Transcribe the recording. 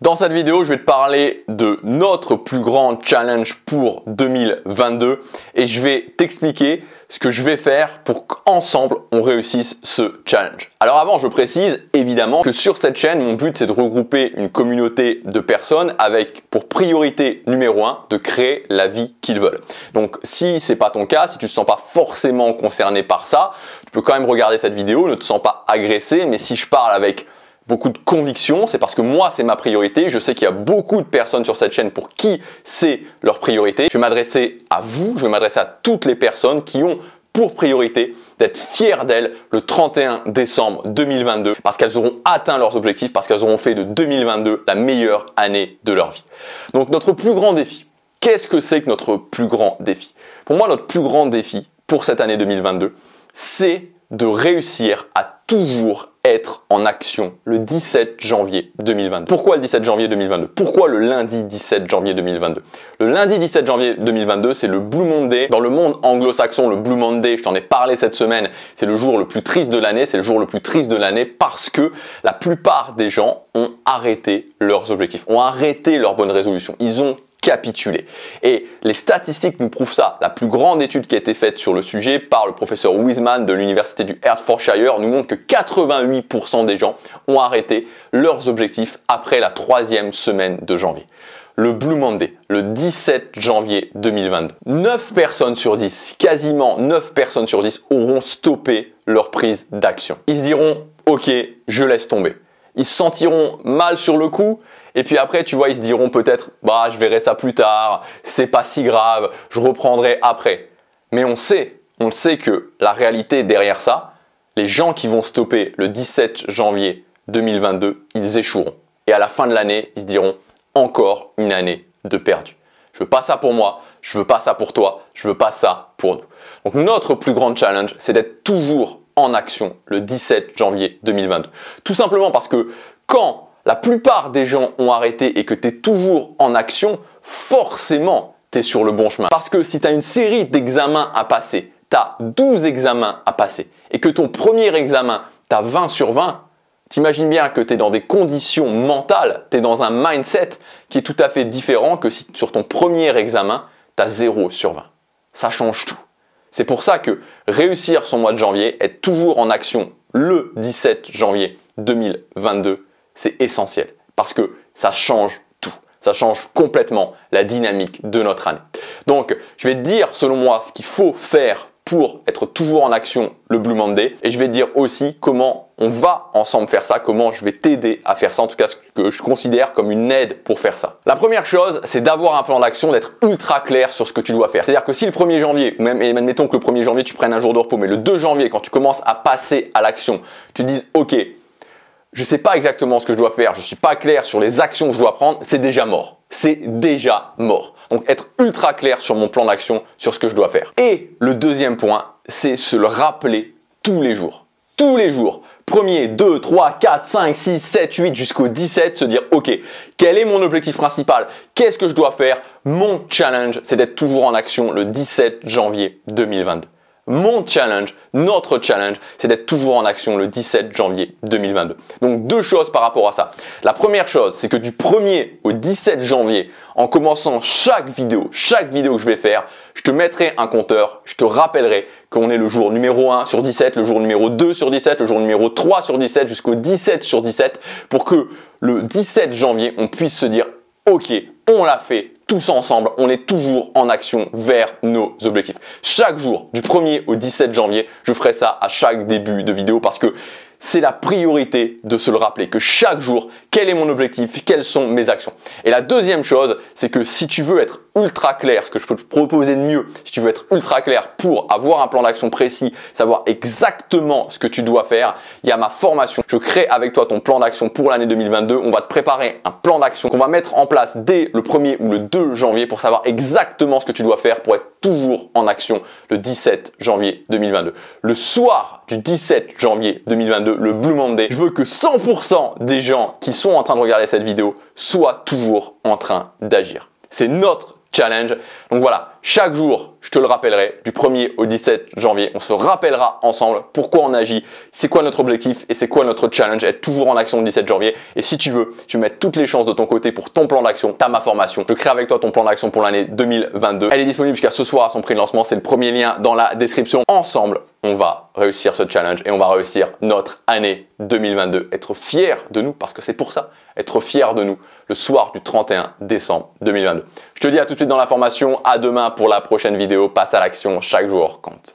Dans cette vidéo, je vais te parler de notre plus grand challenge pour 2022 et je vais t'expliquer ce que je vais faire pour qu'ensemble on réussisse ce challenge. Alors avant, je précise évidemment que sur cette chaîne, mon but c'est de regrouper une communauté de personnes avec pour priorité numéro 1 de créer la vie qu'ils veulent. Donc si c'est pas ton cas, si tu ne te sens pas forcément concerné par ça, tu peux quand même regarder cette vidéo, ne te sens pas agressé, mais si je parle avec beaucoup de conviction, c'est parce que moi c'est ma priorité. Je sais qu'il y a beaucoup de personnes sur cette chaîne pour qui c'est leur priorité. Je vais m'adresser à vous, je vais m'adresser à toutes les personnes qui ont pour priorité d'être fiers d'elles le 31 décembre 2022 parce qu'elles auront atteint leurs objectifs, parce qu'elles auront fait de 2022 la meilleure année de leur vie. Donc notre plus grand défi, qu'est-ce que c'est que notre plus grand défi? Pour moi, notre plus grand défi pour cette année 2022, c'est de réussir à toujours être en action le 17 janvier 2022. Pourquoi le 17 janvier 2022? Pourquoi le lundi 17 janvier 2022? Le lundi 17 janvier 2022, c'est le Blue Monday. Dans le monde anglo-saxon, le Blue Monday, je t'en ai parlé cette semaine, c'est le jour le plus triste de l'année. C'est le jour le plus triste de l'année parce que la plupart des gens ont arrêté leurs objectifs, ont arrêté leurs bonnes résolutions. Ils ont capitulé. Et les statistiques nous prouvent ça. La plus grande étude qui a été faite sur le sujet par le professeur Wiseman de l'université du Hertfordshire nous montre que 88% des gens ont arrêté leurs objectifs après la 3e semaine de janvier. Le Blue Monday, le 17 janvier 2022. 9 personnes sur 10, quasiment 9 personnes sur 10 auront stoppé leur prise d'action. Ils se diront « Ok, je laisse tomber ». Ils se sentiront mal sur le coup et puis après, tu vois, ils se diront peut-être « Bah, je verrai ça plus tard, c'est pas si grave, je reprendrai après ». Mais on le sait que la réalité derrière ça, les gens qui vont stopper le 17 janvier 2022, ils échoueront. Et à la fin de l'année, ils se diront « Encore une année de perdu. Je veux pas ça pour moi, je veux pas ça pour toi, je veux pas ça pour nous ». Donc notre plus grand challenge, c'est d'être toujours en action le 17 janvier 2022. Tout simplement parce que quand la plupart des gens ont arrêté et que tu es toujours en action, forcément tu es sur le bon chemin. Parce que si tu as une série d'examens à passer, tu as 12 examens à passer et que ton premier examen, tu as 20 sur 20, t'imagines bien que tu es dans des conditions mentales, tu es dans un mindset qui est tout à fait différent que si sur ton premier examen, tu as 0 sur 20. Ça change tout. C'est pour ça que réussir son mois de janvier, être toujours en action le 17 janvier 2022, c'est essentiel parce que ça change tout. Ça change complètement la dynamique de notre année. Donc, je vais te dire selon moi ce qu'il faut faire pour être toujours en action le Blue Monday et je vais te dire aussi comment on va ensemble faire ça, comment je vais t'aider à faire ça, en tout cas ce que je considère comme une aide pour faire ça. La première chose, c'est d'avoir un plan d'action, d'être ultra clair sur ce que tu dois faire. C'est-à-dire que si le 1er janvier, ou même admettons que le 1er janvier tu prennes un jour de repos, mais le 2 janvier quand tu commences à passer à l'action, tu te dises ok, je ne sais pas exactement ce que je dois faire, je ne suis pas clair sur les actions que je dois prendre, c'est déjà mort. C'est déjà mort. Donc être ultra clair sur mon plan d'action, sur ce que je dois faire. Et le deuxième point, c'est se le rappeler tous les jours. Tous les jours. 1er, 2, 3, 4, 5, 6, 7, 8 jusqu'au 17, se dire ok, quel est mon objectif principal? Qu'est-ce que je dois faire? Mon challenge, c'est d'être toujours en action le 17 janvier 2022. Mon challenge, notre challenge, c'est d'être toujours en action le 17 janvier 2022. Donc deux choses par rapport à ça. La première chose, c'est que du 1er au 17 janvier, en commençant chaque vidéo que je vais faire, je te mettrai un compteur, je te rappellerai qu'on est le jour numéro 1 sur 17, le jour numéro 2 sur 17, le jour numéro 3 sur 17, jusqu'au 17 sur 17, pour que le 17 janvier, on puisse se dire ok, on l'a fait tous ensemble, on est toujours en action vers nos objectifs. Chaque jour, du 1er au 17 janvier, je ferai ça à chaque début de vidéo parce que c'est la priorité de se le rappeler, que chaque jour, quel est mon objectif, quelles sont mes actions. Et la deuxième chose, c'est que si tu veux être ultra clair, ce que je peux te proposer de mieux, si tu veux être ultra clair pour avoir un plan d'action précis, savoir exactement ce que tu dois faire, il y a ma formation. Je crée avec toi ton plan d'action pour l'année 2022. On va te préparer un plan d'action qu'on va mettre en place dès le 1er ou le 2 janvier pour savoir exactement ce que tu dois faire pour être toujours en action le 17 janvier 2022. Le soir du 17 janvier 2022, le Blue Monday, je veux que 100% des gens qui sont en train de regarder cette vidéo soient toujours en train d'agir. C'est notre challenge. Donc voilà, chaque jour, je te le rappellerai, du 1er au 17 janvier, on se rappellera ensemble pourquoi on agit, c'est quoi notre objectif et c'est quoi notre challenge, être toujours en action le 17 janvier. Et si tu veux, tu mets toutes les chances de ton côté pour ton plan d'action, tu as ma formation. Je crée avec toi ton plan d'action pour l'année 2022. Elle est disponible jusqu'à ce soir à son prix de lancement, c'est le premier lien dans la description. Ensemble, on va réussir ce challenge et on va réussir notre année 2022. Être fier de nous, parce que c'est pour ça, être fier de nous le soir du 31 décembre 2022. Je te dis à tout de suite dans la formation, à demain pour la prochaine vidéo. Passe à l'action, chaque jour compte.